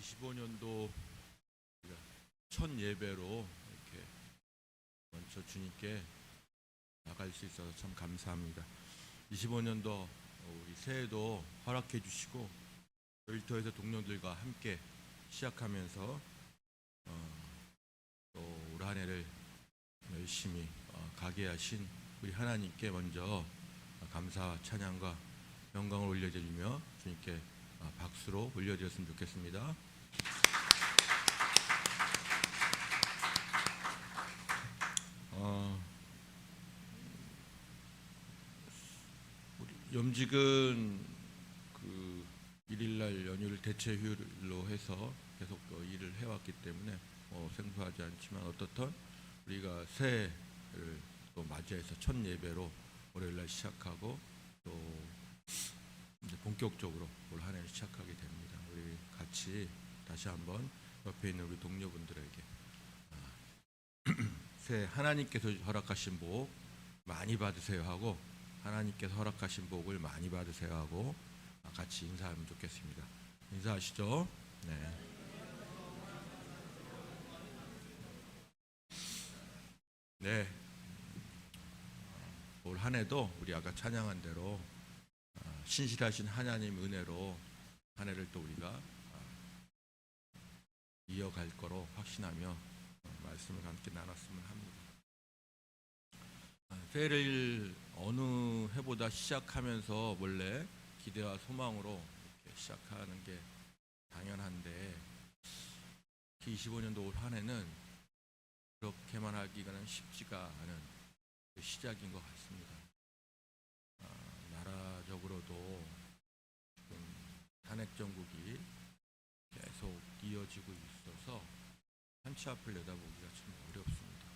25년도 첫 예배로 이렇게 먼저 주님께 나갈 수 있어서 참 감사합니다. 25년도 우리 새해도 허락해 주시고 일터에서 동료들과 함께 시작하면서 또 올 한 해를 열심히 가게 하신 우리 하나님께 먼저 감사 찬양과 영광을 올려드리며 주님께 박수로 올려드렸으면 좋겠습니다. 우리 염직은 그 일일날 연휴를 대체 휴일로 해서 계속 일을 해왔기 때문에 생소하지 않지만 어떻든 우리가 새해를 또 맞이해서 첫 예배로 월요일날 시작하고 또 이제 본격적으로 올 한 해를 시작하게 됩니다. 우리 같이 다시 한번 옆에 있는 우리 동료분들에게 새해 하나님께서 허락하신 복 많이 받으세요 하고 하나님께서 허락하신 복을 많이 받으세요 하고 같이 인사하면 좋겠습니다. 인사하시죠. 네. 네. 올 한 해도 우리 아까 찬양한 대로 신실하신 하나님 은혜로 한 해를 또 우리가 이어갈 거로 확신하며 말씀을 함께 나눴으면 합니다. 새해를 어느 해보다 시작하면서 원래 기대와 소망으로 이렇게 시작하는 게 당연한데 25년도 올 한 해는 그렇게만 하기가는 쉽지가 않은 시작인 것 같습니다. 나라적으로도 지금 탄핵 정국이 계속 이어지고 있어서 한치 앞을 내다보기가 참 어렵습니다.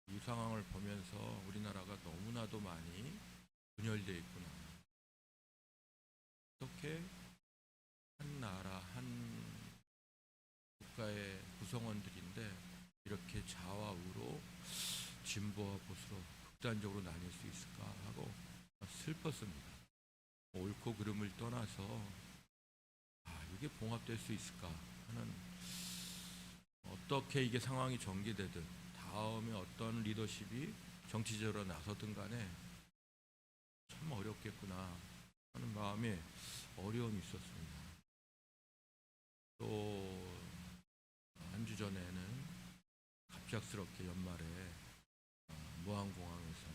이 상황을 보면서 우리나라가 너무나도 많이 분열되어 있구나. 어떻게 한 나라, 한 국가의 구성원들인데 이렇게 좌우로 진보와 보수로 극단적으로 나뉠 수 있을까 하고 슬펐습니다. 옳고 그름을 떠나서 이게 봉합될 수 있을까 하는, 어떻게 이게 상황이 전개되든 다음에 어떤 리더십이 정치적으로 나서든 간에 참 어렵겠구나 하는 마음에 어려움이 있었습니다. 또 한 주 전에는 갑작스럽게 연말에 무안공항에서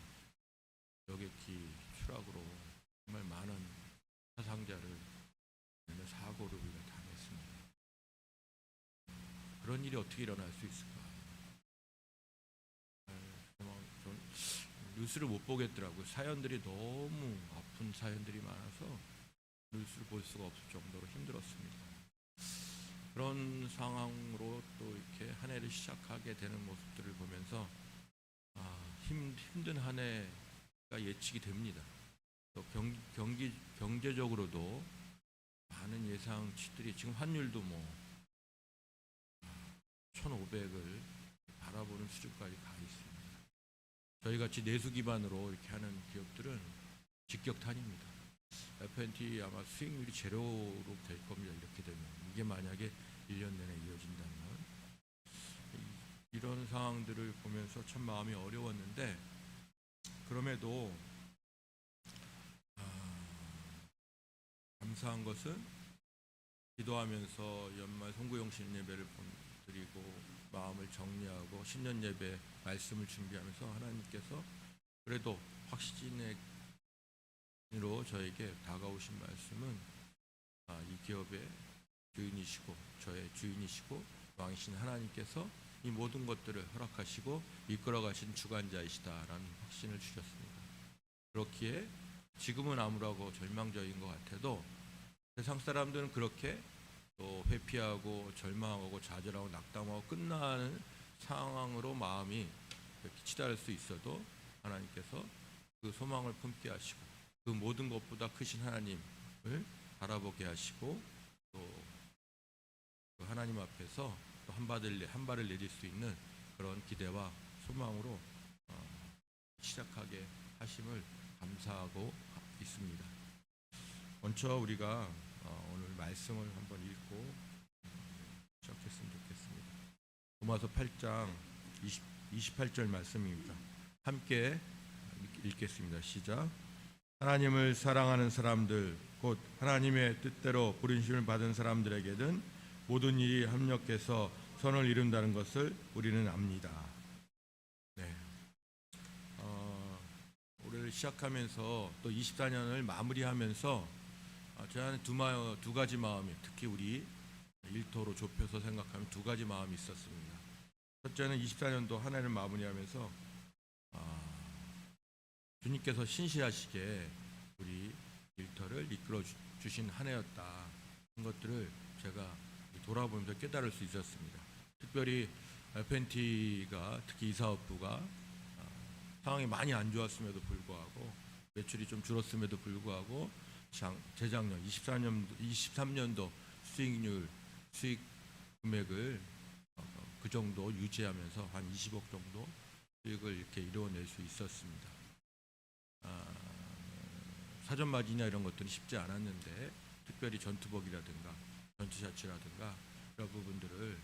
여객기 추락으로 정말 많은 사상자를 내는 사고를 우리가 당했습니다. 그런 일이 어떻게 일어날 수 있을까? 전 뉴스를 못 보겠더라고요. 사연들이 너무 아픈 사연들이 많아서 뉴스를 볼 수가 없을 정도로 힘들었습니다. 그런 상황으로 또 이렇게 한 해를 시작하게 되는 모습들을 보면서 힘든 한 해가 예측이 됩니다. 또 경제적으로도 많은 예상치들이 지금 환율도 1,500을 바라보는 수준까지 가 있습니다. 저희 같이 내수 기반으로 이렇게 하는 기업들은 직격탄입니다. F&T 아마 수익률이 제로로 될 겁니다. 이렇게 되면 이게 만약에 1년 내내 이어진다면 이런 상황들을 보면서 참 마음이 어려웠는데 그럼에도 감사한 것은 기도하면서 연말 송구영신 예배를 드리고 마음을 정리하고 신년 예배 말씀을 준비하면서 하나님께서 그래도 확신으로 저에게 다가오신 말씀은 이 기업의 주인이시고 저의 주인이시고 왕이신 하나님께서 이 모든 것들을 허락하시고 이끌어 가신 주관자이시다라는 확신을 주셨습니다. 그렇기에 지금은 암울하고 절망적인 것 같아도 세상 사람들은 그렇게 또 회피하고 절망하고 좌절하고 낙담하고 끝나는 상황으로 마음이 이렇게 치달을 수 있어도 하나님께서 그 소망을 품게 하시고 그 모든 것보다 크신 하나님을 바라보게 하시고 또 그 하나님 앞에서 또 한 발을 내딜 수 있는 그런 기대와 소망으로 시작하게 하심을 감사하고 있습니다. 먼저 우리가 오늘 말씀을 한번 읽고 로마서 8장 28절 말씀입니다. 함께 읽겠습니다. 시작. 하나님을 사랑하는 사람들 곧 하나님의 뜻대로 부르심을 받은 사람들에게는 모든 일이 합력해서 선을 이룬다는 것을 우리는 압니다. 네. 올해를 시작하면서 또 24년을 마무리하면서 제 안에 두 가지 마음이, 특히 우리 일터로 좁혀서 생각하면 두 가지 마음이 있었습니다. 첫째는 24년도 한 해를 마무리하면서 주님께서 신실하시게 우리 일터를 이끌어 주신 한 해였다. 그런 것들을 제가 돌아보면서 깨달을 수 있었습니다. 특별히 FNT가, 특히 이 사업부가 상황이 많이 안 좋았음에도 불구하고, 매출이 좀 줄었음에도 불구하고 재작년 23년도 수익 금액을 그 정도 유지하면서 한 20억 정도 수익을 이렇게 이루어낼 수 있었습니다. 사전마진이나 이런 것들이 쉽지 않았는데, 특별히 전투복이라든가 전투샤츠라든가 이런 부분들을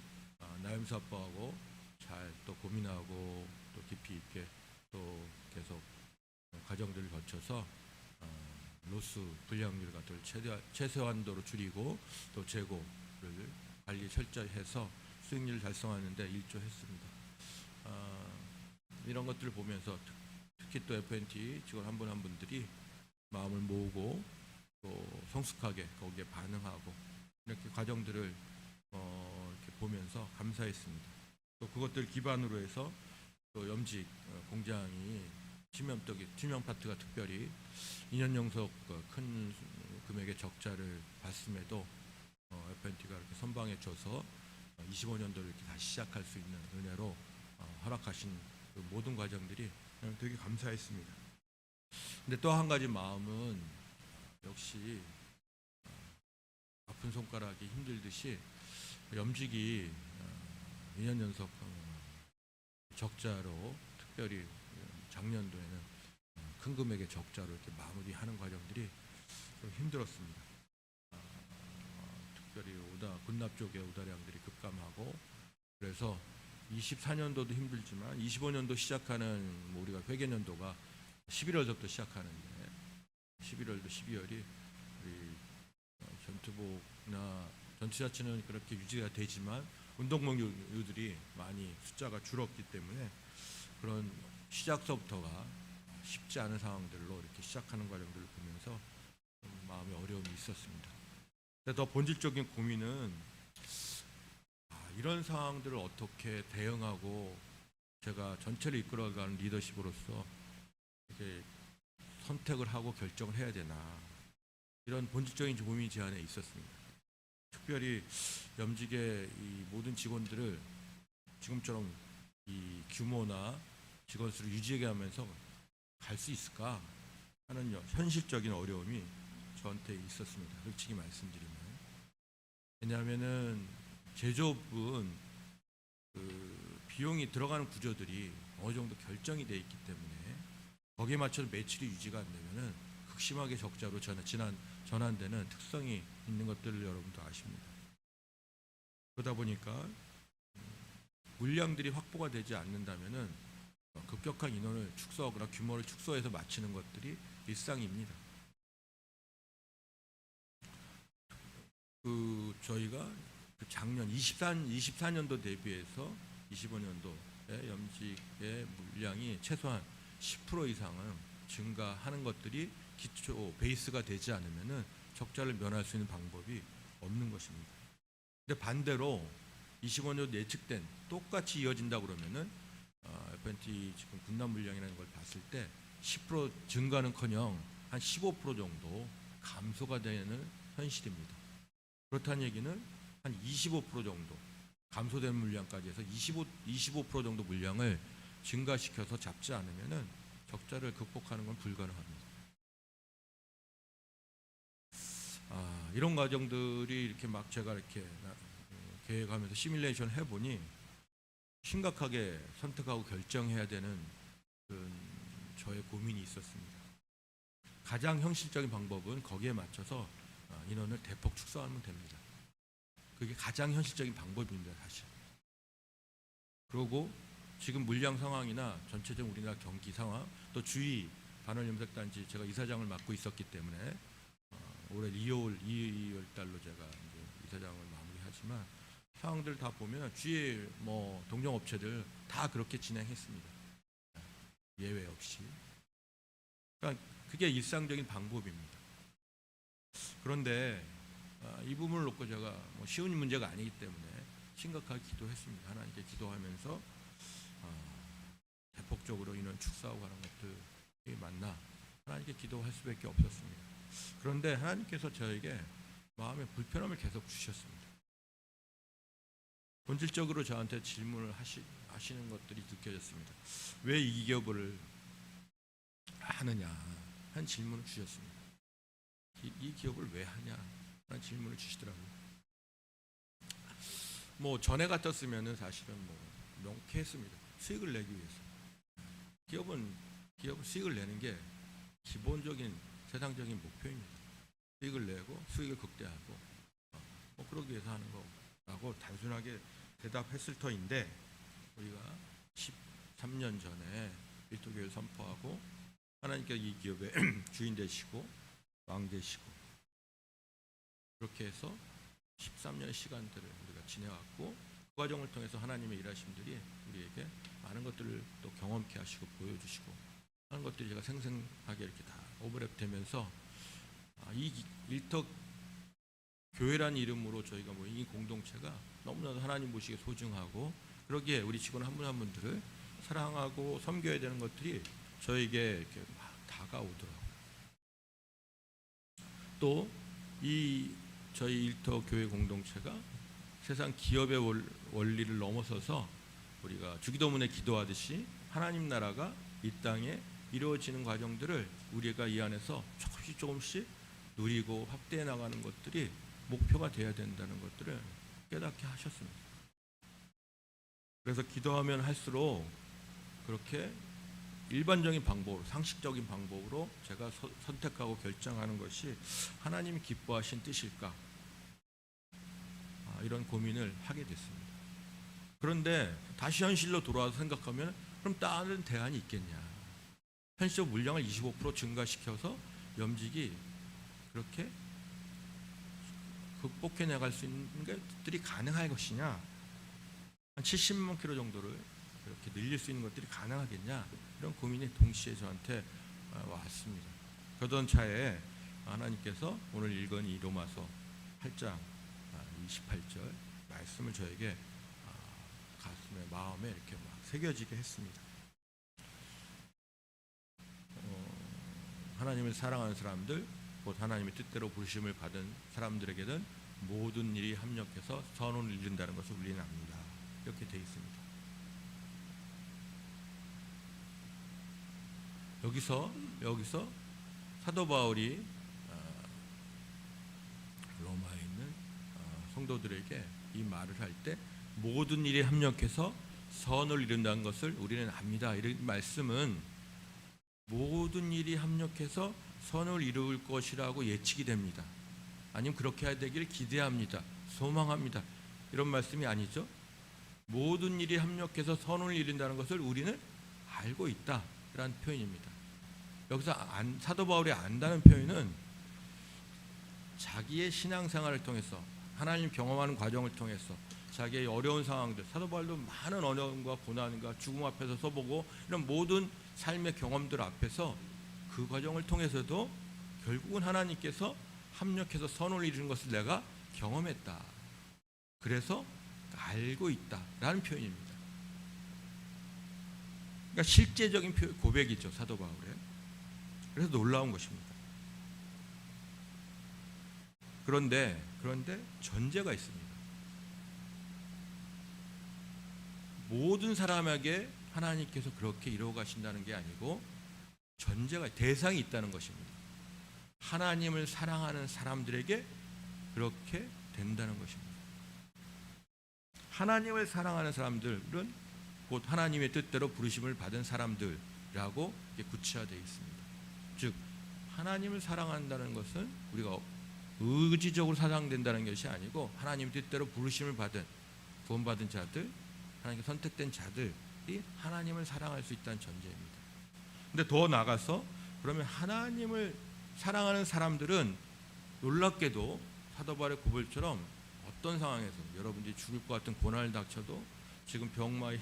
나염수 아빠하고 잘 또 고민하고 또 깊이 있게 또 계속 과정들을 거쳐서 로스 불량률 같은 걸 최소한도로 줄이고 또 재고를 관리 철저히 해서 수익률을 달성하는 데 일조했습니다. 이런 것들을 보면서 특히 또 FNT 직원 한 분 한 분들이 마음을 모으고 또 성숙하게 거기에 반응하고 이렇게 과정들을 이렇게 보면서 감사했습니다. 또 그것들 기반으로 해서 또 염직 공장이 치명 파트가 특별히 2년 연속 큰 금액의 적자를 봤음에도 FNT가 이렇게 선방해줘서 25년도를 이렇게 다시 시작할 수 있는 은혜로 허락하신 그 모든 과정들이 되게 감사했습니다. 근데 또 한 가지 마음은 역시 아픈 손가락이 힘들듯이 염직이 2년 연속 적자로, 특별히 작년도에는 큰 금액의 적자로 이렇게 마무리하는 과정들이 좀 힘들었습니다. 특별히 군납 쪽의 오다량들이 급감하고, 그래서 24년도도 힘들지만 25년도 시작하는 우리가 회계년도가 11월부터 시작하는데 11월도 12월이 우리 전투복이나 전투샤츠는 그렇게 유지가 되지만 운동복류들이 많이 숫자가 줄었기 때문에 그런 시작서부터가 쉽지 않은 상황들로 이렇게 시작하는 과정들을 보면서 마음의 어려움이 있었습니다. 근데 더 본질적인 고민은 이런 상황들을 어떻게 대응하고 제가 전체를 이끌어가는 리더십으로서 이렇게 선택을 하고 결정을 해야 되나, 이런 본질적인 고민이 제 안에 있었습니다. 특별히 염직의 이 모든 직원들을 지금처럼 이 규모나 직원 수를 유지하게 하면서 갈 수 있을까 하는 현실적인 어려움이 저한테 있었습니다. 솔직히 말씀드리면. 왜냐하면은 제조업은 그 비용이 들어가는 구조들이 어느 정도 결정이 돼 있기 때문에 거기에 맞춰서 매출이 유지가 안 되면은 극심하게 적자로 전환되는 특성이 있는 것들을 여러분도 아십니다. 그러다 보니까 물량들이 확보가 되지 않는다면은 급격한 인원을 축소하거나 규모를 축소해서 마치는 것들이 일상입니다. 저희가 작년 24년도 대비해서 25년도에 염직의 물량이 최소한 10% 이상은 증가하는 것들이 기초 베이스가 되지 않으면은 적자를 면할 수 있는 방법이 없는 것입니다. 근데 반대로 25년 예측된 똑같이 이어진다 그러면은 FNT 지금 군납 물량이라는 걸 봤을 때 10% 증가는커녕 한 15% 정도 감소가 되는 현실입니다. 그렇다는 얘기는 한 25% 정도 감소된 물량까지 해서 25% 정도 물량을 증가시켜서 잡지 않으면은 적자를 극복하는 건 불가능합니다. 이런 과정들이 이렇게 막 제가 이렇게 계획하면서 시뮬레이션 해보니 심각하게 선택하고 결정해야 되는 저의 고민이 있었습니다. 가장 현실적인 방법은 거기에 맞춰서 인원을 대폭 축소하면 됩니다. 그게 가장 현실적인 방법입니다, 사실. 그리고 지금 물량 상황이나 전체적인 우리나라 경기 상황, 또 주의 반월염색단지 제가 이사장을 맡고 있었기 때문에 올해 2월 달로 제가 이제 이사장을 마무리하지만 상황들 다 보면 주의 뭐 동종업체들 다 그렇게 진행했습니다. 예외 없이. 그러니까 그게 일상적인 방법입니다. 그런데 이 부분을 놓고 제가 뭐 쉬운 문제가 아니기 때문에 심각하게 기도했습니다. 하나님께 기도하면서 대폭적으로 인원 축소하고 하는 것들이 맞나 하나님께 기도할 수밖에 없었습니다. 그런데 하나님께서 저에게 마음의 불편함을 계속 주셨습니다. 본질적으로 저한테 질문을 하시는 것들이 느껴졌습니다. 왜 이 기업을 하느냐 하는 질문을 주셨습니다. 이 기업을 왜 하냐 하는 질문을 주시더라고요. 뭐 전에 같았으면은 사실은 뭐 명쾌했습니다. 수익을 내기 위해서. 기업은 수익을 내는 게 기본적인 세상적인 목표입니다. 수익을 내고 수익을 극대화하고 뭐 그러기 위해서 하는 거라고 단순하게 대답했을 터인데 우리가 13년 전에 일터교회를 선포하고 하나님께서 이 기업의 주인 되시고 왕 되시고 그렇게 해서 13년의 시간들을 우리가 지내왔고 그 과정을 통해서 하나님의 일하심들이 우리에게 많은 것들을 또 경험케 하시고 보여주시고 하는 것들이 제가 생생하게 이렇게 다 오버랩되면서 이 일터 교회란 이름으로 저희가 모인 이 공동체가 너무나도 하나님 보시기에 소중하고 그러기에 우리 직원 한 분 한 분들을 사랑하고 섬겨야 되는 것들이 저에게 이렇게 막 다가오더라고요. 또 이 저희 일터 교회 공동체가 세상 기업의 원리를 넘어서서 우리가 주기도문에 기도하듯이 하나님 나라가 이 땅에 이루어지는 과정들을 우리가 이 안에서 조금씩 누리고 확대해 나가는 것들이 목표가 되어야 된다는 것들을 깨닫게 하셨습니다. 그래서 기도하면 할수록 그렇게 일반적인 방법으로 상식적인 방법으로 제가 선택하고 결정하는 것이 하나님이 기뻐하신 뜻일까 이런 고민을 하게 됐습니다. 그런데 다시 현실로 돌아와서 생각하면 그럼 다른 대안이 있겠냐. 현실적 물량을 25% 증가시켜서 염직이 그렇게 극복해 나갈 수 있는 것들이 가능할 것이냐, 한 70만 킬로 정도를 이렇게 늘릴 수 있는 것들이 가능하겠냐, 이런 고민이 동시에 저한테 왔습니다. 그러던 차에 하나님께서 오늘 읽은 이 로마서 8장 28절 말씀을 저에게 가슴에 마음에 이렇게 막 새겨지게 했습니다. 하나님을 사랑하는 사람들, 곧 하나님의 뜻대로 부르심을 받은 사람들에게는 모든 일이 합력해서 선언을 이룬다는 것을 우리는 압니다. 이렇게 되어 있습니다. 여기서 사도 바울이 로마에 있는 성도들에게 이 말을 할 때 모든 일이 합력해서 선을 이룬다는 것을 우리는 압니다. 이런 말씀은 모든 일이 합력해서 선을 이룰 것이라고 예측이 됩니다. 아니면 그렇게 해야 되기를 기대합니다. 소망합니다. 이런 말씀이 아니죠. 모든 일이 합력해서 선을 이룬다는 것을 우리는 알고 있다 라는 표현입니다. 여기서 사도 바울이 안다는 표현은 자기의 신앙생활을 통해서 하나님 경험하는 과정을 통해서 자기의 어려운 상황들, 사도 바울도 많은 어려움과 고난과 죽음 앞에서 서보고 이런 모든 삶의 경험들 앞에서 그 과정을 통해서도 결국은 하나님께서 합력해서 선을 이루는 것을 내가 경험했다. 그래서 알고 있다라는 표현입니다. 그러니까 실제적인 고백이죠, 사도 바울의. 그래서 놀라운 것입니다. 그런데 전제가 있습니다. 모든 사람에게 하나님께서 그렇게 이루어 가신다는 게 아니고 대상이 있다는 것입니다. 하나님을 사랑하는 사람들에게 그렇게 된다는 것입니다. 하나님을 사랑하는 사람들은 곧 하나님의 뜻대로 부르심을 받은 사람들이라고 구체화되어 있습니다. 즉 하나님을 사랑한다는 것은 우리가 의지적으로 사랑된다는 것이 아니고 하나님의 뜻대로 부르심을 받은 구원받은 자들, 하나님께 선택된 자들이 하나님을 사랑할 수 있다는 전제입니다. 근데 더 나가서 그러면 하나님을 사랑하는 사람들은 놀랍게도 사도 바울의 고백처럼 어떤 상황에서 여러분들이 죽을 것 같은 고난을 닥쳐도 지금 병마에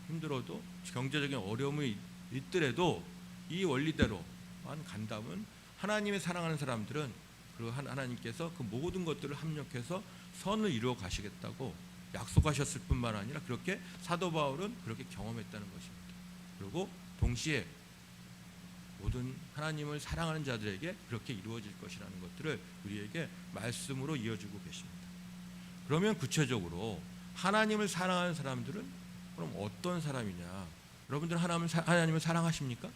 힘들어도 경제적인 어려움이 있더라도 이 원리대로만 간다면 하나님의 사랑하는 사람들은 그리고 하나님께서 그 모든 것들을 합력해서 선을 이루어 가시겠다고 약속하셨을 뿐만 아니라 그렇게 사도 바울은 그렇게 경험했다는 것입니다. 그리고 동시에 모든 하나님을 사랑하는 자들에게 그렇게 이루어질 것이라는 것들을 우리에게 말씀으로 이어주고 계십니다. 그러면 구체적으로 하나님을 사랑하는 사람들은 그럼 어떤 사람이냐? 여러분들은 하나님을 사랑하십니까?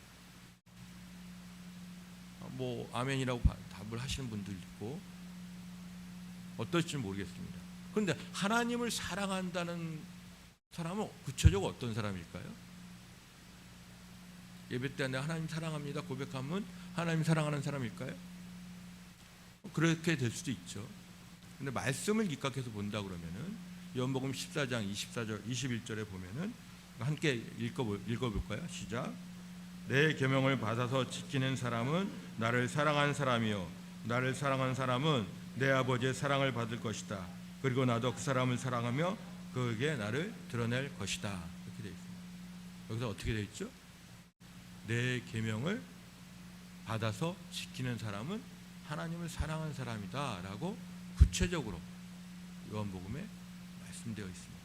뭐 아멘이라고 답을 하시는 분들 있고 어떨지 모르겠습니다. 그런데 하나님을 사랑한다는 사람은 구체적으로 어떤 사람일까요? 예배 때 내가 하나님 사랑합니다 고백하면 하나님 사랑하는 사람일까요? 그렇게 될 수도 있죠. 근데 말씀을 입각해서 본다 그러면은 요한복음 14장 24절 21절에 보면은 함께 읽어볼까요? 시작. 내 계명을 받아서 지키는 사람은 나를 사랑한 사람이요 나를 사랑한 사람은 내 아버지의 사랑을 받을 것이다. 그리고 나도 그 사람을 사랑하며 그에게 나를 드러낼 것이다. 이렇게 되어 있습니다. 여기서 어떻게 되어 있죠? 내 계명을 받아서 지키는 사람은 하나님을 사랑한 사람이다 라고 구체적으로 요한복음에 말씀되어 있습니다.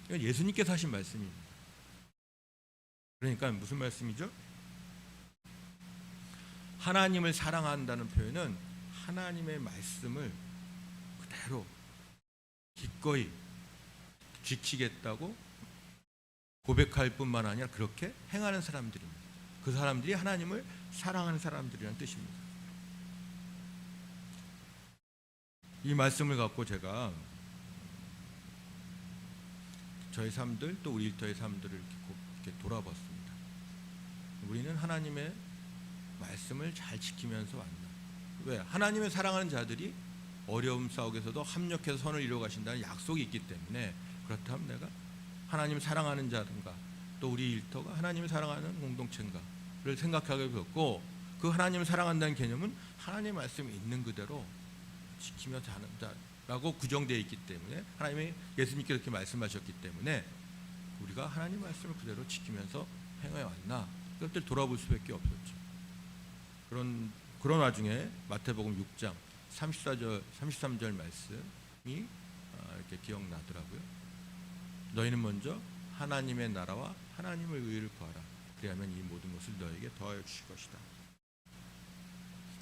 이건 예수님께서 하신 말씀입니다. 그러니까 무슨 말씀이죠? 하나님을 사랑한다는 표현은 하나님의 말씀을 그대로 기꺼이 지키겠다고 고백할 뿐만 아니라 그렇게 행하는 사람들입니다. 그 사람들이 하나님을 사랑하는 사람들이라는 뜻입니다. 이 말씀을 갖고 제가 저의 삶들 또 우리 일터의 삶들을 이렇게 돌아봤습니다. 우리는 하나님의 말씀을 잘 지키면서 왔나? 왜? 하나님을 사랑하는 자들이 어려움 속에서도 합력해서 선을 이루어 가신다는 약속이 있기 때문에 그렇다면 내가 하나님을 사랑하는 자든가 또 우리 일터가 하나님을 사랑하는 공동체인가를 생각하게 되었고 그 하나님을 사랑한다는 개념은 하나님의 말씀이 있는 그대로 지키며 사는 자라고 구정되어 있기 때문에 하나님이 예수님께서 그렇게 말씀하셨기 때문에 우리가 하나님 말씀을 그대로 지키면서 행해 왔나 그것들 돌아볼 수밖에 없었죠. 그런 와중에 마태복음 6장 34절 33절 말씀이 이렇게 기억나더라고요. 너희는 먼저 하나님의 나라와 하나님의 의를 구하라. 그리하면 이 모든 것을 너에게 더하여 주실 것이다.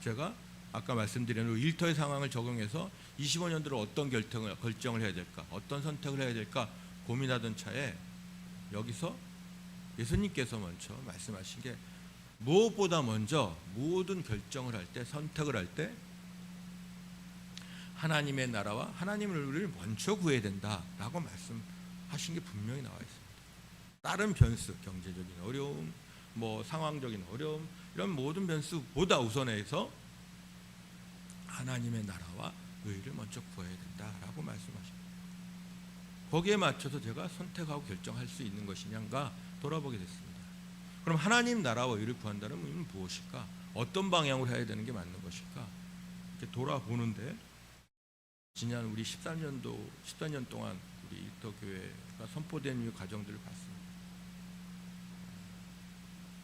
제가 아까 말씀드린 일터의 상황을 적용해서 25년도로 어떤 결정을 해야 될까, 어떤 선택을 해야 될까 고민하던 차에 여기서 예수님께서 먼저 말씀하신 게 무엇보다 먼저 모든 결정을 할 때, 선택을 할 때 하나님의 나라와 하나님의 의를 먼저 구해야 된다라고 말씀하신 게 분명히 나와 있습니다. 다른 변수, 경제적인 어려움, 뭐 상황적인 어려움 이런 모든 변수보다 우선해서 하나님의 나라와 의를 먼저 구해야 된다라고 말씀하십니다. 거기에 맞춰서 제가 선택하고 결정할 수 있는 것이냐가 돌아보게 됐습니다. 그럼 하나님 나라와 의를 구한다는 의미는 무엇일까? 어떤 방향으로 해야 되는 게 맞는 것일까? 이렇게 돌아보는데 지난 우리 14년 동안 우리 일터교회가 선포된 이 과정들을 봤습니다.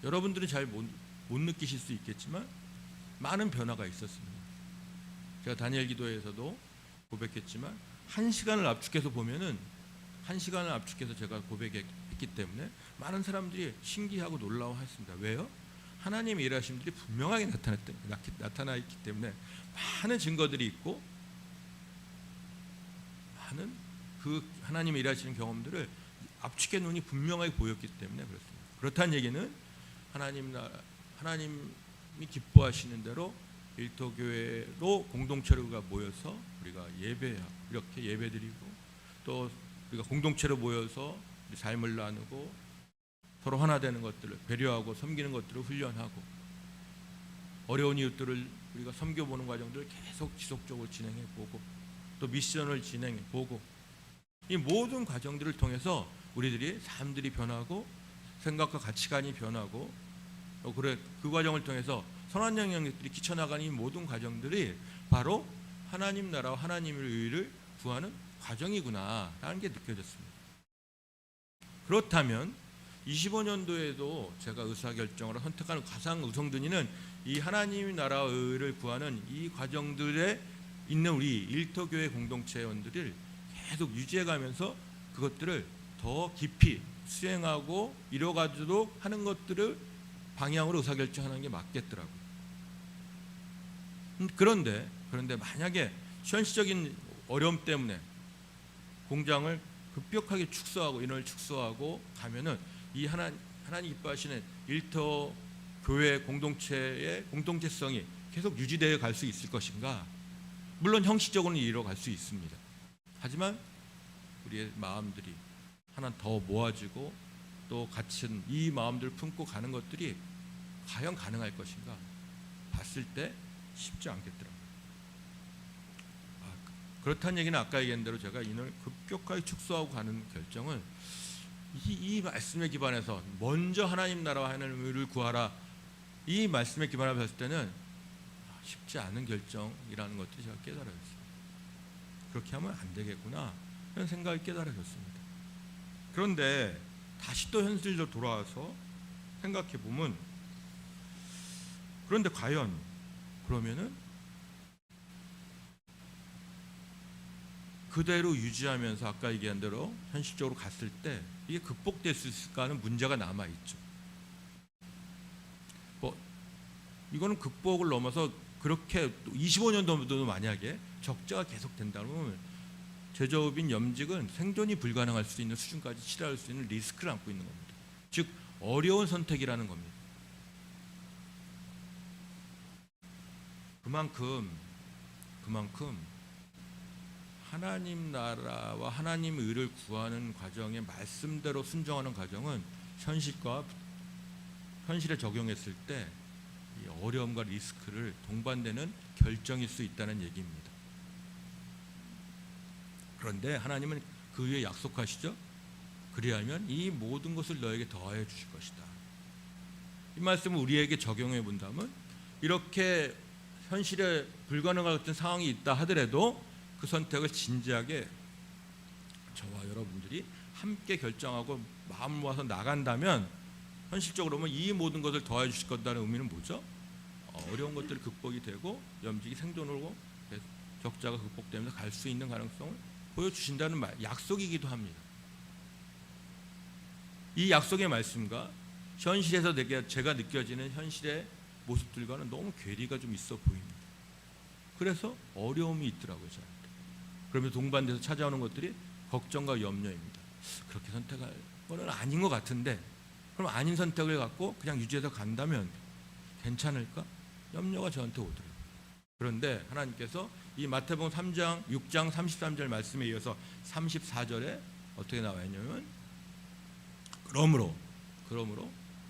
여러분들은 잘 못 느끼실 수 있겠지만 많은 변화가 있었습니다. 제가 다니엘 기도회에서도 고백했지만 1시간을 압축해서 보면은 1시간을 압축해서 제가 고백했기 때문에 많은 사람들이 신기하고 놀라워했습니다. 왜요? 하나님의 일하심들이 분명하게 나타나있기 때문에 많은 증거들이 있고 많은 그 하나님의 일하시는 경험들을 압축해 눈이 분명하게 보였기 때문에 그렇습니다. 그렇다는 얘기는 하나님이 기뻐하시는 대로 일터교회로 공동체로가 모여서 우리가 이렇게 예배드리고 또 우리가 공동체로 모여서 우리 삶을 나누고 서로 하나 되는 것들을 배려하고 섬기는 것들을 훈련하고 어려운 이웃들을 우리가 섬겨보는 과정들을 계속 지속적으로 진행해 보고 또 미션을 진행해 보고 이 모든 과정들을 통해서 우리들이 삶들이 변하고 생각과 가치관이 변하고 그 과정을 통해서 선한 영향력들이 끼쳐나가는 이 모든 과정들이 바로 하나님 나라와 하나님의 의를 구하는 과정이구나라는 게 느껴졌습니다. 그렇다면 25년도에도 제가 의사결정으로 선택하는 가장 우선순위는 이 하나님 나라와 의를 구하는 이 과정들에 있는 우리 일터교회 공동체원들을 계속 유지해가면서 그것들을 더 깊이 수행하고 이뤄가도록 하는 것들을 방향으로 의사결정하는 게 맞겠더라고요. 그런데 만약에 현실적인 어려움 때문에 공장을 급격하게 축소하고 인원을 축소하고 가면은 이 하나님 기뻐하시는 일터 교회 공동체의 공동체성이 계속 유지되어 갈 수 있을 것인가? 물론 형식적으로는 이뤄갈 수 있습니다. 하지만 우리의 마음들이 하나 더 모아지고 또 같은 이 마음들을 품고 가는 것들이 과연 가능할 것인가? 봤을 때 쉽지 않겠더라고요. 그렇다는 얘기는 아까 얘기한 대로 제가 인원을 급격하게 축소하고 가는 결정은 이 말씀에 기반해서 먼저 하나님 나라와 하나님을 구하라, 이 말씀에 기반해서 봤을 때는 쉽지 않은 결정이라는 것들이 제가 깨달아졌습니다. 그렇게 하면 안 되겠구나 이런 생각이 깨달아졌습니다. 그런데 다시 또 현실로 돌아와서 생각해 보면, 그런데 과연 그러면은 그대로 유지하면서 아까 얘기한 대로 현실적으로 갔을 때 이게 극복될 수 있을까 하는 문제가 남아있죠. 이거는 극복을 넘어서 그렇게 25년도도 만약에 적자가 계속 된다면 제조업인 염직은 생존이 불가능할 수 있는 수준까지 치달을 수 있는 리스크를 안고 있는 겁니다. 즉 어려운 선택이라는 겁니다. 그만큼 하나님 나라와 하나님의 의를 구하는 과정에 말씀대로 순종하는 과정은 현실에 적용했을 때 이 어려움과 리스크를 동반되는 결정일 수 있다는 얘기입니다. 그런데 하나님은 그 위에 약속하시죠. 그리하면 이 모든 것을 너에게 더하여 주실 것이다. 이 말씀을 우리에게 적용해 본다면 이렇게 현실에 불가능한 같은 상황이 있다 하더라도 그 선택을 진지하게 저와 여러분들이 함께 결정하고 마음을 모아서 나간다면 현실적으로 보면 이 모든 것을 더해 주실 거다는 의미는 뭐죠? 어려운 것들이 극복이 되고 염직이 생존으로 적자가 극복되면서 갈 수 있는 가능성을 보여주신다는 약속이기도 합니다. 이 약속의 말씀과 현실에서 제가 느껴지는 현실의 모습들과는 너무 괴리가 좀 있어 보입니다. 그래서 어려움이 있더라고요, 저한테. 그러면 동반돼서 찾아오는 것들이 걱정과 염려입니다. 그렇게 선택할 거는 아닌 것 같은데, 그럼 아닌 선택을 갖고 그냥 유지해서 간다면 괜찮을까? 염려가 저한테 오더라고요. 그런데 하나님께서 이 마태복음 3장 6장 33절 말씀에 이어서 34절에 어떻게 나와 있냐면 그러므로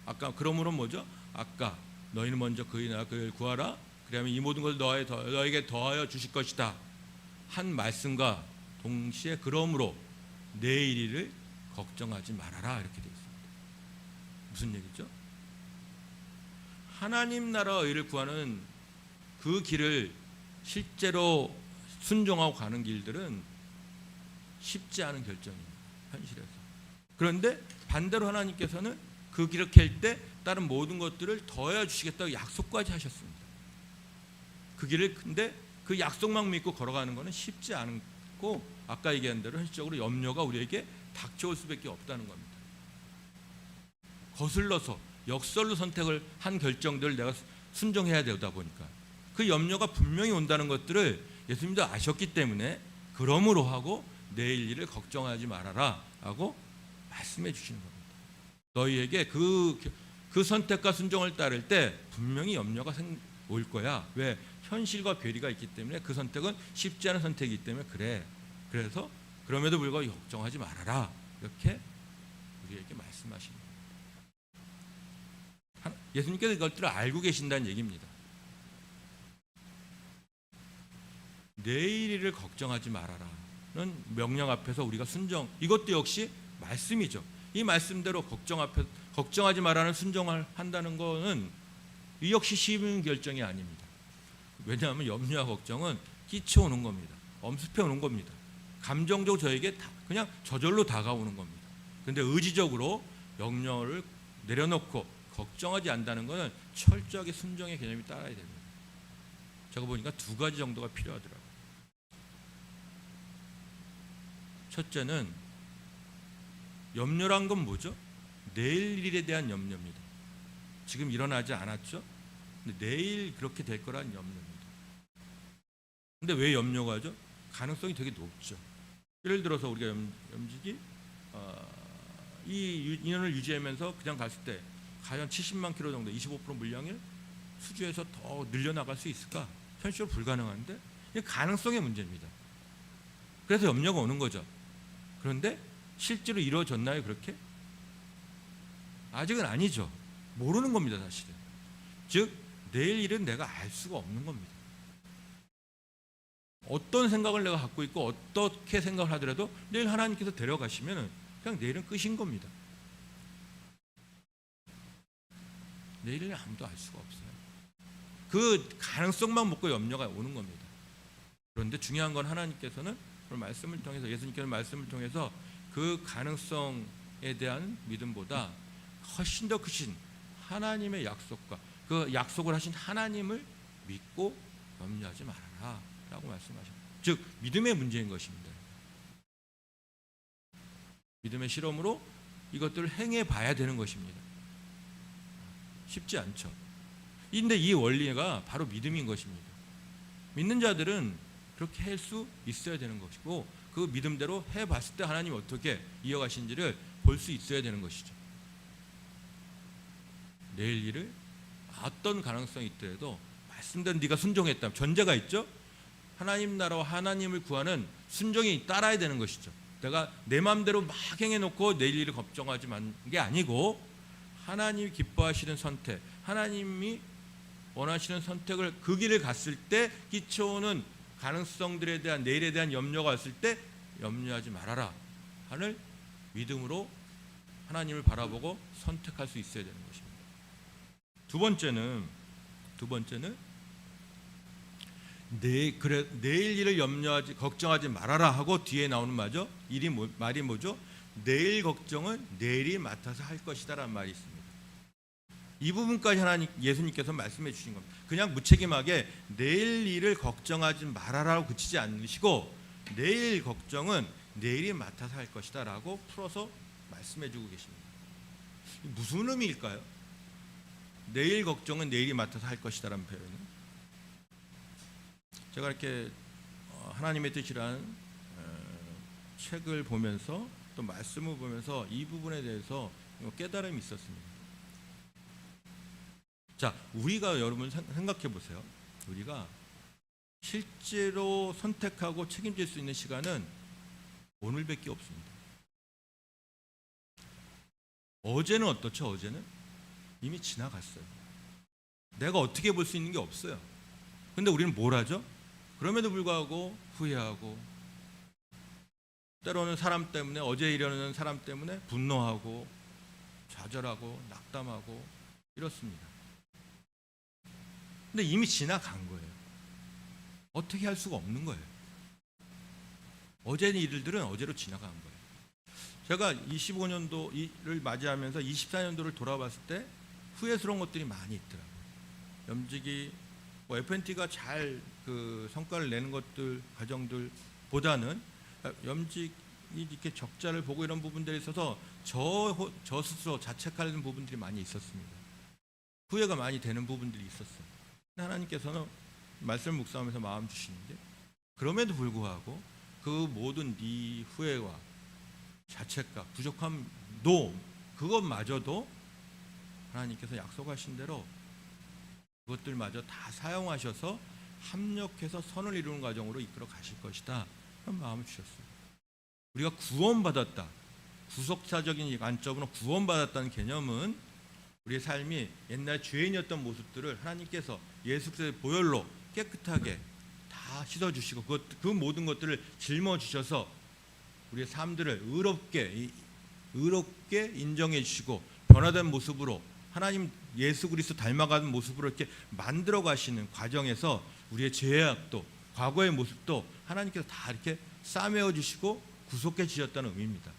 아까 그러므로 뭐죠? 아까 너희는 먼저 그의 나라 그를 구하라. 그러면 이 모든 것을 너에게 더하여 주실 것이다 한 말씀과 동시에 그러므로 내일 일을 걱정하지 말아라 이렇게 되어 있습니다. 무슨 얘기죠? 하나님 나라의 의를 구하는 그 길을 실제로 순종하고 가는 길들은 쉽지 않은 결정입니다. 현실에서. 그런데 반대로 하나님께서는 그 길을 갤 때 다른 모든 것들을 더해 주시겠다고 약속까지 하셨습니다. 그 길을, 근데 그 약속만 믿고 걸어가는 것은 쉽지 않고 아까 얘기한 대로 현실적으로 염려가 우리에게 닥쳐올 수밖에 없다는 겁니다. 거슬러서 역설로 선택을 한 결정들을 내가 순종해야 되다 보니까 그 염려가 분명히 온다는 것들을 예수님도 아셨기 때문에 그러므로 하고 내일 일을 걱정하지 말아라 하고 말씀해 주시는 겁니다. 너희에게 그 선택과 순종을 따를 때 분명히 염려가 올 거야. 왜? 현실과 괴리가 있기 때문에 그 선택은 쉽지 않은 선택이기 때문에 그래. 그래서 그럼에도 불구하고 걱정하지 말아라. 이렇게 우리에게 말씀하시는 겁니다. 예수님께서 이것들을 알고 계신다는 얘기입니다. 내일 일을 걱정하지 말아라. 명령 앞에서 우리가 순종, 이것도 역시 말씀이죠. 이 말씀대로 걱정하지 말라는 순종을 한다는 것은 이 역시 쉬운 결정이 아닙니다. 왜냐하면 염려와 걱정은 끼쳐오는 겁니다. 엄습해 오는 겁니다. 감정적으로 저에게 그냥 저절로 다가오는 겁니다. 그런데 의지적으로 염려를 내려놓고 걱정하지 않는다는 것은 철저하게 순종의 개념이 따라야 됩니다. 제가 보니까 두 가지 정도가 필요하더라고요. 첫째는 염려란 건 뭐죠? 내일 일에 대한 염려입니다. 지금 일어나지 않았죠? 근데 내일 그렇게 될 거란 염려입니다. 근데 왜 염려가 하죠? 가능성이 되게 높죠. 예를 들어서 우리가 염직이 이 인원을 유지하면서 그냥 갔을 때 과연 70만 킬로 정도 25% 물량을 수주해서 더 늘려나갈 수 있을까? 현실적으로 불가능한데 이게 가능성의 문제입니다. 그래서 염려가 오는 거죠. 그런데 실제로 이루어졌나요? 그렇게? 아직은 아니죠. 모르는 겁니다. 사실은. 즉 내일 일은 내가 알 수가 없는 겁니다. 어떤 생각을 내가 갖고 있고 어떻게 생각을 하더라도 내일 하나님께서 데려가시면 그냥 내일은 끝인 겁니다. 내일은 아무도 알 수가 없어요. 그 가능성만 먹고 염려가 오는 겁니다. 그런데 중요한 건 하나님께서는 말씀을 통해서, 예수님께서는 말씀을 통해서 그 가능성에 대한 믿음보다 훨씬 더 크신 하나님의 약속과 그 약속을 하신 하나님을 믿고 염려하지 말아라 라고 말씀하십니다. 즉 믿음의 문제인 것입니다. 믿음의 실험으로 이것들을 행해 봐야 되는 것입니다. 쉽지 않죠. 근데 이 원리가 바로 믿음인 것입니다. 믿는 자들은 그렇게 할 수 있어야 되는 것이고 그 믿음대로 해봤을 때 하나님이 어떻게 이어가신지를 볼 수 있어야 되는 것이죠. 내일 일을 어떤 가능성이 있더라도 말씀대로 네가 순종했다면 전제가 있죠. 하나님 나라와 하나님을 구하는 순종이 따라야 되는 것이죠. 내가 내 마음대로 막 행해놓고 내일 일을 걱정하지 않는 게 아니고 하나님이 기뻐하시는 선택, 하나님이 원하시는 선택을 그 길을 갔을 때 끼쳐오는 가능성들에 대한 내일에 대한 염려가 왔을 때 염려하지 말아라 하는 믿음으로 하나님을 바라보고 선택할 수 있어야 되는 것입니다. 두 번째는 내일 일을 염려하지 걱정하지 말아라 하고 뒤에 나오는 말이 뭐죠? 내일 걱정은 내일이 맡아서 할 것이다라는 말이 있습니다. 이 부분까지 예수님께서 말씀해 주신 겁니다. 그냥 무책임하게 내일 일을 걱정하지 말아라고 그치지 않으시고 내일 걱정은 내일이 맡아서 할 것이다 라고 풀어서 말씀해 주고 계십니다. 무슨 의미일까요? 내일 걱정은 내일이 맡아서 할 것이다 라는 표현은 제가 이렇게 하나님의 뜻이라는 책을 보면서 또 말씀을 보면서 이 부분에 대해서 깨달음이 있었습니다. 자, 우리가 여러분 생각해 보세요. 우리가 실제로 선택하고 책임질 수 있는 시간은 오늘밖에 없습니다. 어제는 어떻죠? 어제는 이미 지나갔어요. 내가 어떻게 볼 수 있는 게 없어요. 근데 우리는 뭘 하죠? 그럼에도 불구하고 후회하고 때로는 사람 때문에 어제 일어나는 사람 때문에 분노하고 좌절하고 낙담하고 이렇습니다. 근데 이미 지나간 거예요. 어떻게 할 수가 없는 거예요. 어제의 일들은 어제로 지나간 거예요. 제가 25년도를 맞이하면서 24년도를 돌아봤을 때 후회스러운 것들이 많이 있더라고요. 염직이 FNT가 잘 그 성과를 내는 것들 과정들보다는 염직이 이렇게 적자를 보고 이런 부분들에 있어서 저 스스로 자책하는 부분들이 많이 있었습니다. 후회가 많이 되는 부분들이 있었어요. 하나님께서는 말씀을 묵상하면서 마음 주시는데 그럼에도 불구하고 그 모든 네 후회와 자책과 부족함도 그것마저도 하나님께서 약속하신 대로 그것들마저 다 사용하셔서 합력해서 선을 이루는 과정으로 이끌어 가실 것이다 그런 마음을 주셨어요. 우리가 구원받았다, 구속사적인 관점으로 구원받았다는 개념은 우리의 삶이 옛날 죄인이었던 모습들을 하나님께서 예수 그리스도의 보혈로 깨끗하게 다 다 씻어주시고 그 모든 것들을 짊어주셔서 우리의 삶들을 의롭게 인정해 주시고 변화된 모습으로 하나님 예수 그리스도 닮아가는 모습으로 이렇게 만들어 가시는 과정에서 우리의 죄악도 과거의 모습도 하나님께서 다 이렇게 싸매어 주시고 구속해 주셨다는 의미입니다.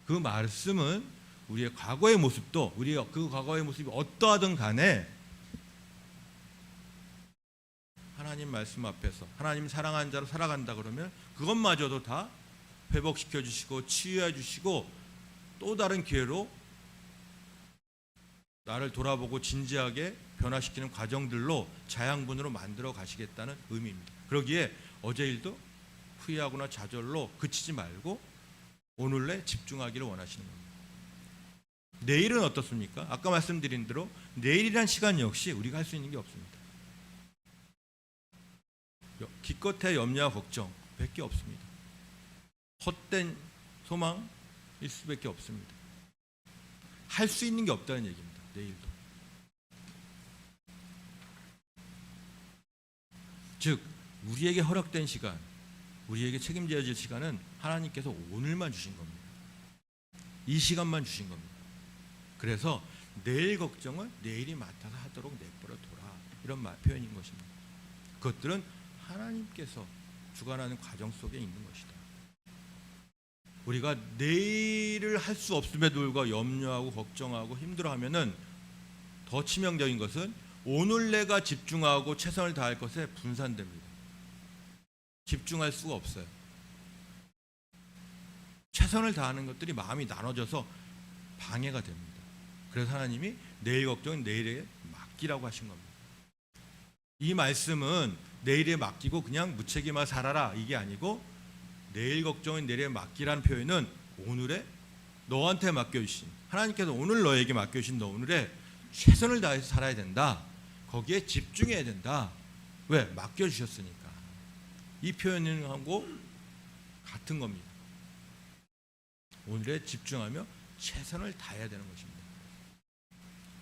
그 말씀은 우리의 과거의 모습도 우리의 그 과거의 모습이 어떠하든 간에 하나님 말씀 앞에서 하나님 사랑하는 자로 살아간다 그러면 그것마저도 다 회복시켜 주시고 치유해 주시고 또 다른 기회로 나를 돌아보고 진지하게 변화시키는 과정들로 자양분으로 만들어 가시겠다는 의미입니다. 그러기에 어제 일도 후회하거나 좌절로 그치지 말고 오늘에 집중하기를 원하시는 겁니다. 내일은 어떻습니까? 아까 말씀드린 대로 내일이란 시간 역시 우리가 할 수 있는 게 없습니다. 기껏해 염려와 걱정 밖에 없습니다. 헛된 소망일 수밖에 없습니다. 할 수 있는 게 없다는 얘기입니다. 내일도. 즉 우리에게 허락된 시간, 우리에게 책임져질 시간은 하나님께서 오늘만 주신 겁니다. 이 시간만 주신 겁니다. 그래서 내일 걱정은 내일이 맡아서 하도록 내버려 둬라, 이런 표현인 것입니다. 그것들은 하나님께서 주관하는 과정 속에 있는 것이다. 우리가 내일을 할 수 없음에도 불구하고 염려하고 걱정하고 힘들어하면은 더 치명적인 것은 오늘 내가 집중하고 최선을 다할 것에 분산됩니다. 집중할 수가 없어요. 최선을 다하는 것들이 마음이 나눠져서 방해가 됩니다. 그래서 하나님이 내일 걱정은 내일에 맡기라고 하신 겁니다. 이 말씀은 내일에 맡기고 그냥 무책임하게 살아라 이게 아니고, 내일 걱정은 내일에 맡기라는 표현은 오늘에 너한테 맡겨주신, 하나님께서 오늘 너에게 맡겨주신 너 오늘에 최선을 다해서 살아야 된다. 거기에 집중해야 된다. 왜? 맡겨주셨으니까. 이 표현하고 같은 겁니다. 오늘에 집중하며 최선을 다해야 되는 것입니다.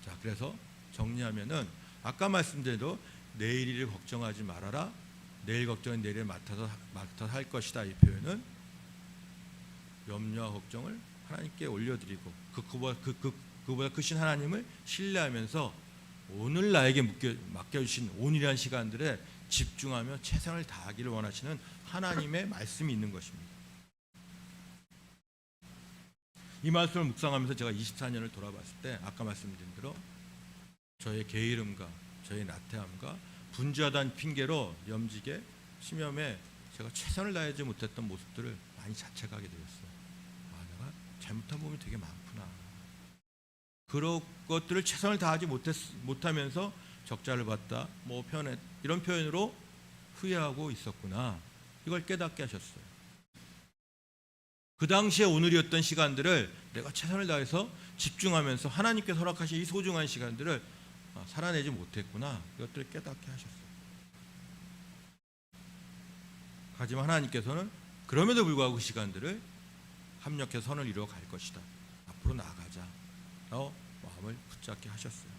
자, 그래서 정리하면은 아까 말씀드린 대로 내일 일을 걱정하지 말아라. 내일 걱정은 내일에 맡아서 할 것이다. 이 표현은 염려와 걱정을 하나님께 올려드리고 그보다 크신 하나님을 신뢰하면서 오늘 나에게 맡겨주신 오늘이라는 시간들에 집중하며 최선을 다하기를 원하시는 하나님의 말씀이 있는 것입니다. 이 말씀을 묵상하면서 제가 24년을 돌아봤을 때 아까 말씀드린 대로 저의 게으름과 저의 나태함과 분주하다는 핑계로 염직에 심염에 제가 최선을 다하지 못했던 모습들을 많이 자책하게 되었어요. 내가 잘못한 부분이 되게 많구나. 그런 것들을 최선을 다하지 못하면서 적자를 봤다, 이런 표현으로 후회하고 있었구나. 이걸 깨닫게 하셨어요. 그 당시에 오늘이었던 시간들을 내가 최선을 다해서 집중하면서 하나님께서 허락하신 이 소중한 시간들을 살아내지 못했구나. 이것들을 깨닫게 하셨어요. 하지만 하나님께서는 그럼에도 불구하고 그 시간들을 합력해서 선을 이루어 갈 것이다. 앞으로 나아가자. 마음을 붙잡게 하셨어요.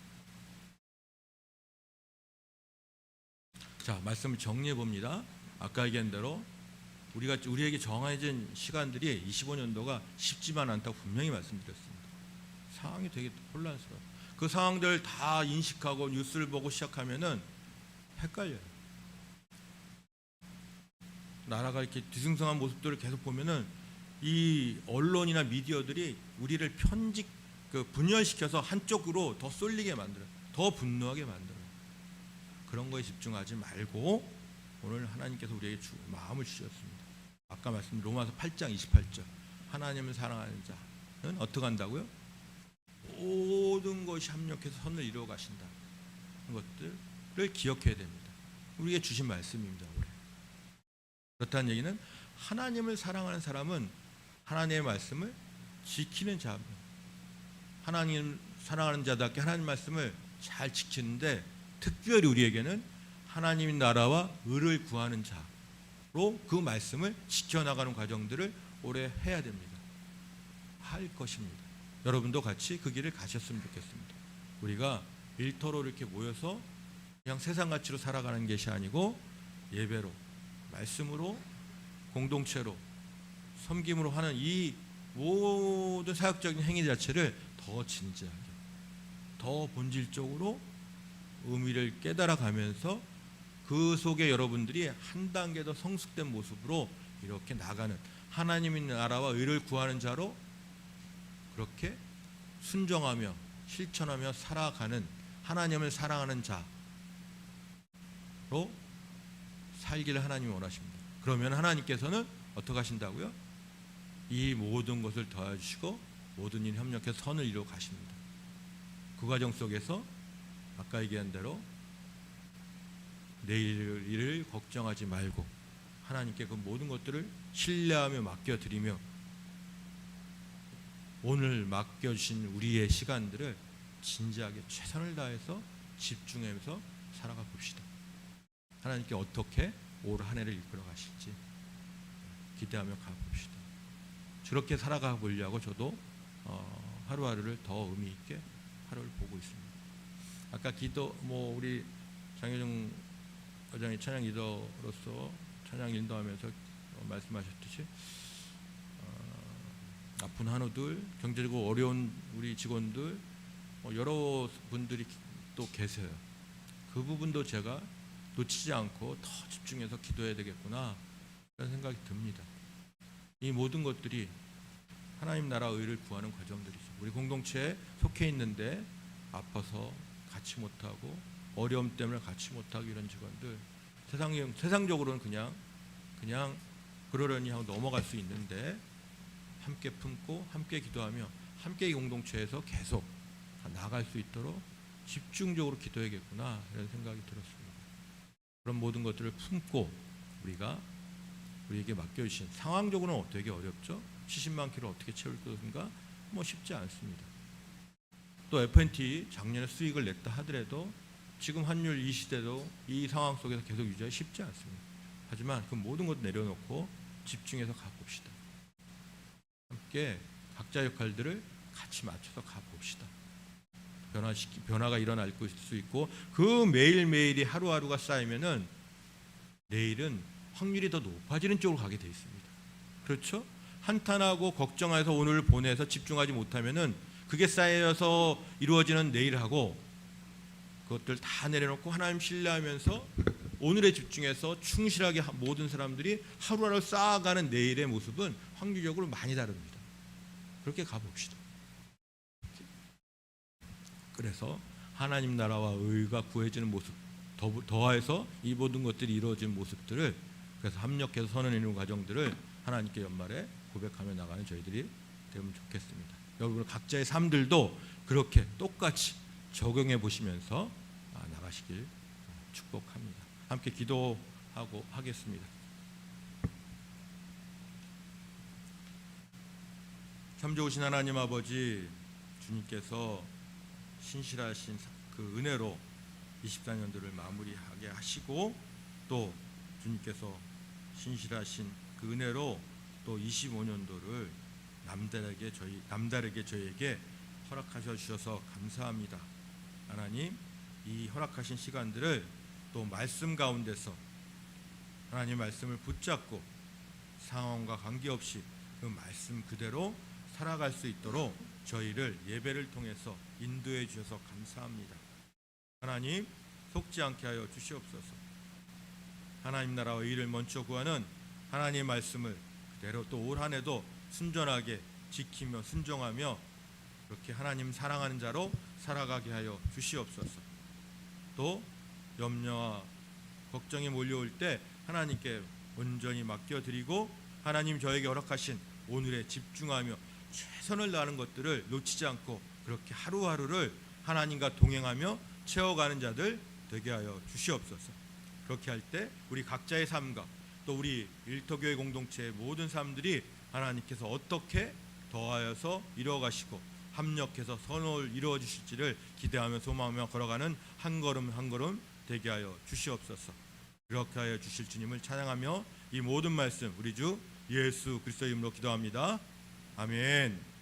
자, 말씀을 정리해 봅니다. 아까 얘기한 대로 우리에게 정해진 시간들이 25년도가 쉽지만 않다고 분명히 말씀드렸습니다. 상황이 되게 혼란스러워요. 그 상황들을 다 인식하고 뉴스를 보고 시작하면은 헷갈려요. 나라가 이렇게 뒤숭숭한 모습들을 계속 보면은 이 언론이나 미디어들이 우리를 분열시켜서 한쪽으로 더 쏠리게 만들어요. 더 분노하게 만들어요. 그런 거에 집중하지 말고 오늘 하나님께서 우리에게 마음을 주셨습니다. 아까 말씀드린 로마서 8장 28절, 하나님을 사랑하는 자는 어떻게 한다고요? 모든 것이 합력해서 선을 이루어 가신다. 것들을 기억해야 됩니다. 우리에게 주신 말씀입니다. 올해. 그렇다는 얘기는 하나님을 사랑하는 사람은 하나님의 말씀을 지키는 자입니다. 하나님 사랑하는 자답게 하나님 말씀을 잘 지키는데, 특별히 우리에게는 하나님의 나라와 의를 구하는 자로 그 말씀을 지켜나가는 과정들을 올해 해야 됩니다. 할 것입니다. 여러분도 같이 그 길을 가셨으면 좋겠습니다. 우리가 일터로 이렇게 모여서 그냥 세상 가치로 살아가는 것이 아니고 예배로, 말씀으로, 공동체로, 섬김으로 하는 이 모든 사역적인 행위 자체를 더 진지하게, 더 본질적으로 의미를 깨달아 가면서 그 속에 여러분들이 한 단계 더 성숙된 모습으로 이렇게 나가는, 하나님의 나라와 의를 구하는 자로 그렇게 순종하며 실천하며 살아가는, 하나님을 사랑하는 자로 살기를 하나님이 원하십니다. 그러면 하나님께서는 어떻게 하신다고요? 이 모든 것을 더해주시고 모든 일 협력해서 선을 이루어 가십니다. 그 과정 속에서 아까 얘기한 대로 내일 일을 걱정하지 말고 하나님께 그 모든 것들을 신뢰하며 맡겨드리며 오늘 맡겨주신 우리의 시간들을 진지하게 최선을 다해서 집중하면서 살아가 봅시다. 하나님께 어떻게 올 한 해를 이끌어 가실지 기대하며 가봅시다. 그렇게 살아가 보려고 저도 하루하루를 더 의미 있게 하루를 보고 있습니다. 아까 기도 우리 장효정 회장이 찬양 리더로서 찬양 인도하면서 말씀하셨듯이 아픈 한우들, 경제적으로 어려운 우리 직원들 여러 분들이 또 계세요. 그 부분도 제가 놓치지 않고 더 집중해서 기도해야 되겠구나 그런 생각이 듭니다. 이 모든 것들이 하나님 나라 의를 구하는 과정들이죠. 우리 공동체에 속해 있는데 아파서 같이 못하고 어려움 때문에 같이 못하고 이런 직원들, 세상적으로는 그냥 그러려니 하고 넘어갈 수 있는데 함께 품고 함께 기도하며 함께 이 공동체에서 계속 나아갈 수 있도록 집중적으로 기도해야겠구나 이런 생각이 들었습니다. 그런 모든 것들을 품고 우리에게 맡겨주신, 상황적으로는 되게 어렵죠. 70만 킬로 어떻게 채울 것인가 쉽지 않습니다. 또 F&T 작년에 수익을 냈다 하더라도 지금 환율 이 시대도 이 상황 속에서 계속 유지하기 쉽지 않습니다. 하지만 그 모든 것 내려놓고 집중해서 가봅시다. 함께 각자 역할들을 같이 맞춰서 가봅시다. 변화가 일어날 수 있고 그 매일매일이 하루하루가 쌓이면은 내일은 확률이 더 높아지는 쪽으로 가게 돼 있습니다. 그렇죠? 한탄하고 걱정해서 오늘 보내서 집중하지 못하면은 그게 쌓여서 이루어지는 내일하고 그것들 다 내려놓고 하나님 신뢰하면서 오늘에 집중해서 충실하게 모든 사람들이 하루하루 쌓아가는 내일의 모습은 확률적으로 많이 다릅니다. 그렇게 가봅시다. 그래서 하나님 나라와 의가 구해지는 모습, 더해서 이 모든 것들이 이루어진 모습들을 그래서 합력해서 선을 이루는 과정들을 하나님께 연말에 고백하며 나가는 저희들이 되면 좋겠습니다. 여러분 각자의 삶들도 그렇게 똑같이 적용해 보시면서 나가시길 축복합니다. 함께 기도하고 하겠습니다. 참 좋으신 하나님 아버지, 주님께서 신실하신 그 은혜로 24년도를 마무리하게 하시고 또 주님께서 신실하신 그 은혜로 또 25년도를 남다르게 저희에게 허락하셔 주셔서 감사합니다. 하나님, 이 허락하신 시간들을 또 말씀 가운데서 하나님 말씀을 붙잡고 상황과 관계없이 그 말씀 그대로 살아갈 수 있도록 저희를 예배를 통해서 인도해 주셔서 감사합니다. 하나님, 속지 않게 하여 주시옵소서. 하나님 나라와 의를 먼저 구하는 하나님의 말씀을 그대로 또 올 한 해도 순전하게 지키며 순종하며 그렇게 하나님 사랑하는 자로 살아가게 하여 주시옵소서. 또 염려와 걱정이 몰려올 때 하나님께 온전히 맡겨드리고 하나님 저에게 허락하신 오늘에 집중하며 최선을 다하는 것들을 놓치지 않고 그렇게 하루하루를 하나님과 동행하며 채워가는 자들 되게 하여 주시옵소서. 그렇게 할 때 우리 각자의 삶과 또 우리 일터교회 공동체의 모든 사람들이 하나님께서 어떻게 더하여서 이루어가시고 합력해서 선을 이루어 주실지를 기대하며 소망하며 걸어가는 한 걸음 한 걸음 되게 하여 주시옵소서. 그렇게 하여 주실 주님을 찬양하며 이 모든 말씀 우리 주 예수 그리스도의 이름으로 기도합니다. 아멘.